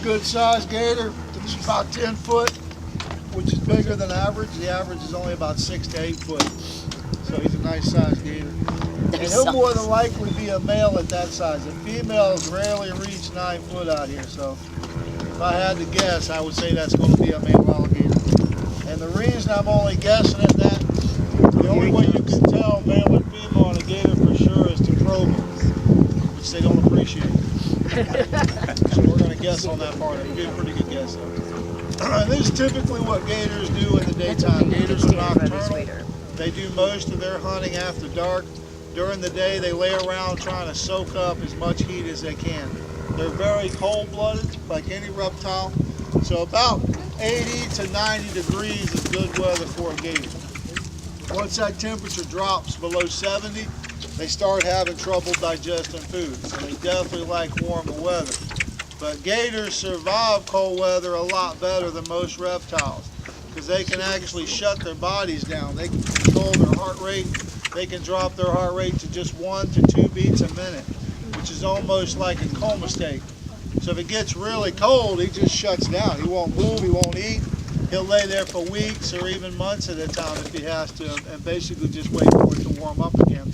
good sized gator. He's about 10 foot, which is bigger than average. The average is only about 6 to 8 foot. So he's a nice sized gator. And he'll more than likely be a male at that size. The females rarely reach 9 foot out here. So if I had to guess, I would say that's going to be a male alligator. And the reason I'm only guessing at that, the only way you can tell male and female on a gator for sure is to probe them, which they don't appreciate. So we're going to guess on that part. It'll be a pretty good guess though. This is typically what gators do in the daytime. Gators are nocturnal. They do most of their hunting after dark. During the day, they lay around trying to soak up as much heat as they can. They're very cold-blooded, like any reptile. So about 80 to 90 degrees is good weather for a gator. Once that temperature drops below 70, they start having trouble digesting food. So they definitely like warmer weather. But gators survive cold weather a lot better than most reptiles because they can actually shut their bodies down. They can control their heart rate. They can drop their heart rate to just 1 to 2 beats a minute, which is almost like a coma state. So if it gets really cold, he just shuts down. He won't move, he won't eat. He'll lay there for weeks or even months at a time if he has to, and basically just wait for it to warm up again.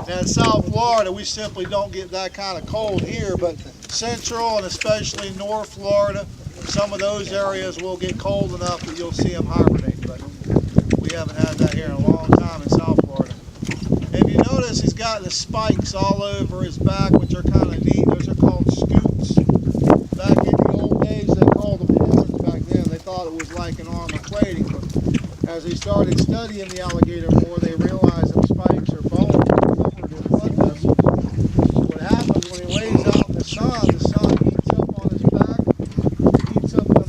Now in South Florida, we simply don't get that kind of cold here, but Central and especially North Florida, some of those areas will get cold enough that you'll see them hibernate, but we haven't had that here in a long time in South Florida. And if you notice, he's got the spikes all over his back, which are kind of neat. Those are called scoops. Back in the old days, they called them horns back then. They thought it was like an armor plating, but as they started studying the alligator more, they realized that spikes are bones covered in blood vessels. What happens when he lays out in the sun heats up on his back, it heats up the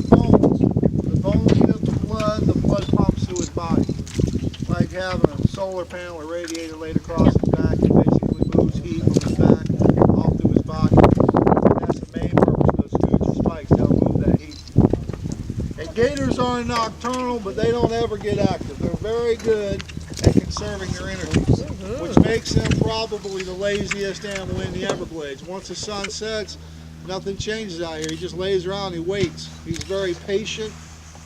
bones heat up the blood pumps through his body. Like having a solar panel or radiator laid across his back, it basically moves heat from his back off through his body. And that's the main purpose of those scoops and spikes, they'll move that heat. And gators are nocturnal, but they don't ever get active. They're very good at conserving their energy, which makes them probably the laziest animal in the Everglades. Once the sun sets, nothing changes out here. He just lays around, he waits. He's very patient,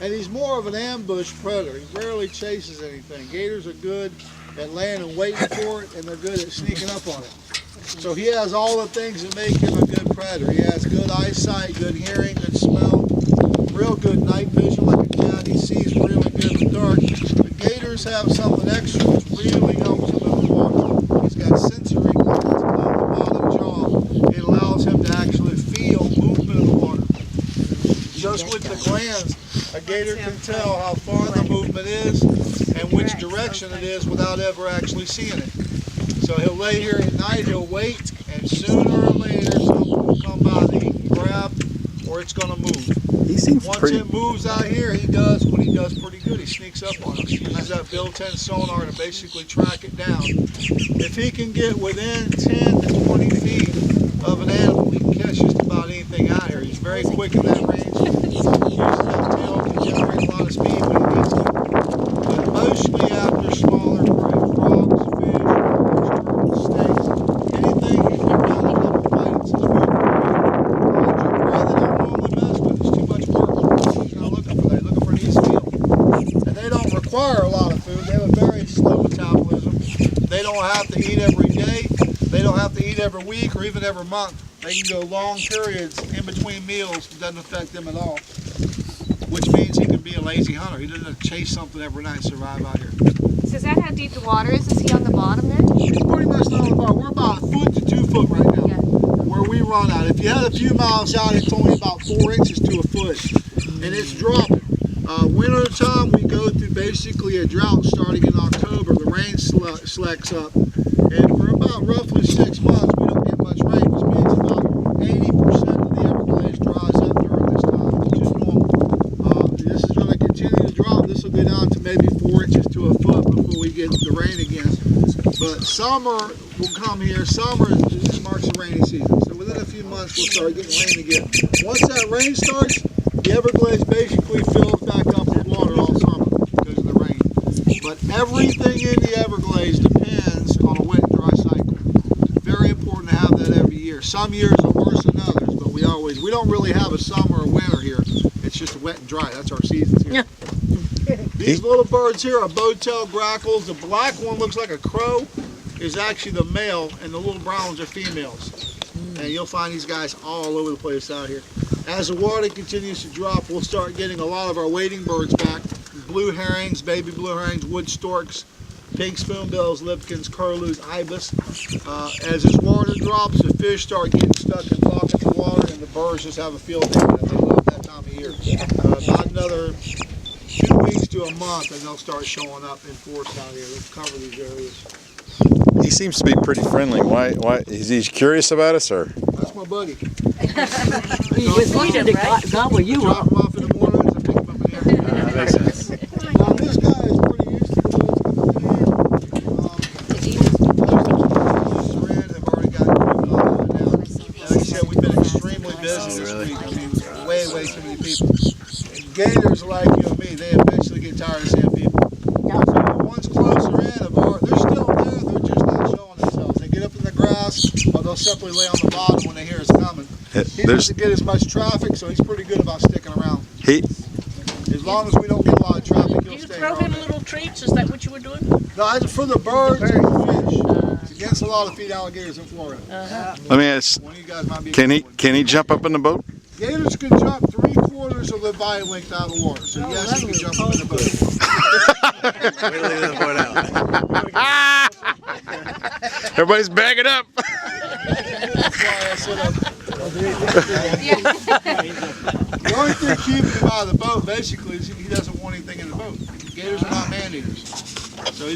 and he's more of an ambush predator. He rarely chases anything. Gators are good at laying and waiting for it, and they're good at sneaking up on it. So he has all the things that make him a good predator. He has good eyesight, good hearing, good smell, real good night vision like a cat. He sees really good in the dark. But gators have something extra which really helps him in the water. He's got sensory glands along the bottom jaw. It allows him to actually feel movement in the water. Just with the glands, a gator can tell how far the movement is and which direction it is without ever actually seeing it. So he'll lay here at night, he'll wait, and sooner or later something will come by that he can grab or it's going to move. He seems Once pretty... it moves out here, he does what he does pretty good. He sneaks up on us. He uses that built-in sonar to basically track it down. If he can get within 10 to 20 feet of an animal, he can catch just about anything out here. He's very quick in that range. He uses that tail to generate a lot of speed when he needs to. But mostly after smaller prey, frogs, fish, turtles, snakes, anything you can run a couple bites is good. Larger prey they don't normally mess with. It's too much work. He's not looking for that. He's looking for an easy meal. And they don't require a lot of food. They have a very slow metabolism. They don't have to eat every day. They don't have to eat every week or even every month. They can go long periods in between meals. It doesn't affect them at all. Which means he can be a lazy hunter. He doesn't have to chase something every night and survive out here. So is that how deep the water is? Is he on the bottom then? He's pretty much not on the bottom. We're about 1 foot to 2 foot right now. Yeah. Where we run out. If you had a few miles out, it's only about 4 inches to a foot. And it's dropping. Winter time, we go through basically a drought starting in October. The rain slacks up. And for about roughly 6 months, we don't get much rain, which means about 80% of the Everglades dries up during this time, which is normal. This is going to continue to drop. This will go down to maybe 4 inches to a foot before we get the rain again. But summer will come here. Summer marks the rainy season. So within a few months, we'll start getting rain again. Once that rain starts, the Everglades basically fills back up with water all summer because of the rain. But everything in the Everglades depends on a wet and dry cycle. It's very important to have that every year. Some years are worse than others, but we are always, we don't really have a summer or winter here. It's just wet and dry. That's our seasons here. These little birds here are bowtail grackles. The black one looks like a crow, is actually the male, and the little brown ones are females. And you'll find these guys all over the place out here. As the water continues to drop, we'll start getting a lot of our wading birds back. Blue herrings, baby blue herrings, wood storks, pink spoonbills, lipkins, curlews, ibis. As this water drops, the fish start getting stuck in pockets of water, and the birds just have a field day. They love that time of year. About another 2 weeks to a month, and they'll start showing up in force out here. They'll cover these areas. He seems to be pretty friendly. Why is he curious about us, or? That's my buddy. He was going to gobble you Drop up. him off in the mornings and pick him up in the afternoon. That makes sense. Now, this guy is pretty used to the woods coming in here. Most of the have already got moved on now. Like I said, we've been extremely busy this week. I mean, way too many people. Gators like you and me, they eventually get tired of seeing people. So the ones closer in, they're still there, they're just not showing themselves. They get up in the grass, or they'll simply lay on the bottom when they hear us coming. He doesn't get as much traffic, so he's pretty good about sticking around. As long as we don't get a lot of traffic, he'll stay around. Do you throw him little treats? Is that what you were doing? No, it's for the birds and the fish. It's against the law to feed alligators in Florida. Let me ask. One of you guys might be. Can he jump up in the boat? Gators can jump 3/4 of their body length out of the water. So yes, he can jump up in the boat. Everybody's backing up. That's why I sit up. The only thing keeping him out of the boat basically is he doesn't want anything in the boat. Gators are not man eaters. So he